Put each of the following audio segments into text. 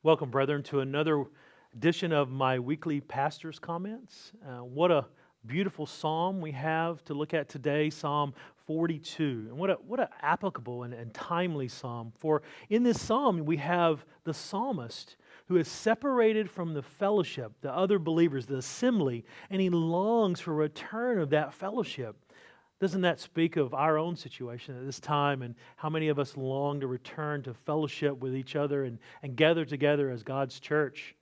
Welcome, brethren, to another edition of my weekly pastor's comments. What a beautiful psalm we have to look at today, Psalm 42. And what a applicable and timely psalm. For in this psalm, we have the psalmist who is separated from the fellowship, the other believers, the assembly, and he longs for a return of that fellowship. Doesn't that speak of our own situation at this time and how many of us long to return to fellowship with each other and gather together as God's church?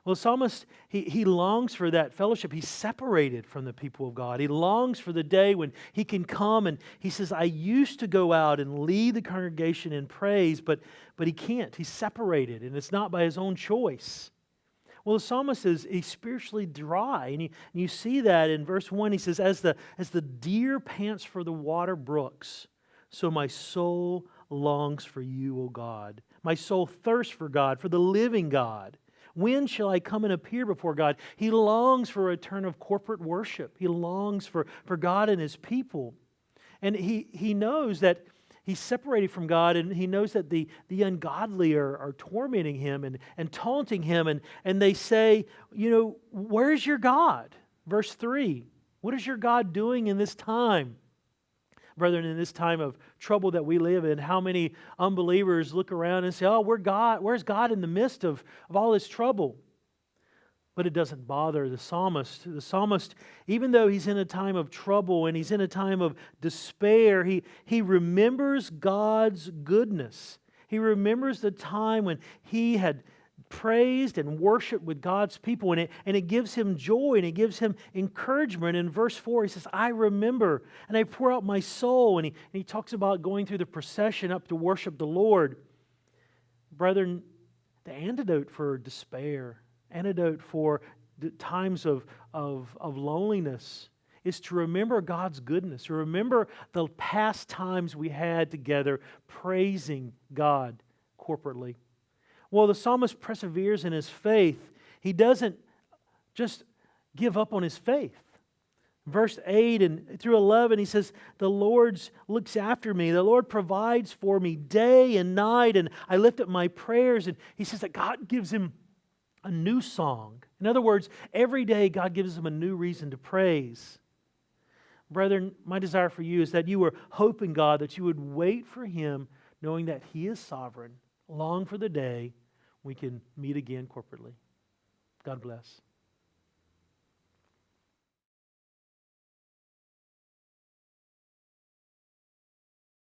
Well, the psalmist, he longs for that fellowship. He's separated from the people of God. He longs for the day when he can come, and he says, I used to go out and lead the congregation in praise, but he can't. He's separated, and it's not by his own choice. Well, the psalmist he's spiritually dry, and you see that in verse 1. He says, as the deer pants for the water brooks, so my soul longs for you, O God. My soul thirsts for God, for the living God. When shall I come and appear before God? He longs for a return of corporate worship. He longs for God and His people. And he knows that he's separated from God, and he knows that the ungodly are tormenting him and taunting him, and they say, where's your God? Verse 3, what is your God doing in this time? Brethren, in this time of trouble that we live in, how many unbelievers look around and say, where's God in the midst of all this trouble? But it doesn't bother the psalmist. The psalmist, even though he's in a time of trouble and he's in a time of despair, he remembers God's goodness. He remembers the time when he had praised and worshiped with God's people, and it gives him joy and it gives him encouragement. In verse 4, he says, I remember, and I pour out my soul. And he talks about going through the procession up to worship the Lord. Brethren, the antidote for despair, antidote for the times of loneliness is to remember God's goodness, to remember the past times we had together praising God corporately. Well, the psalmist perseveres in his faith. He doesn't just give up on his faith. Verse 8 and through 11, he says, the Lord looks after me. The Lord provides for me day and night, and I lift up my prayers. And he says that God gives him a new song. In other words, every day God gives him a new reason to praise. Brethren, my desire for you is that you were hoping God, that you would wait for Him, knowing that He is sovereign. Long for the day we can meet again corporately. God bless.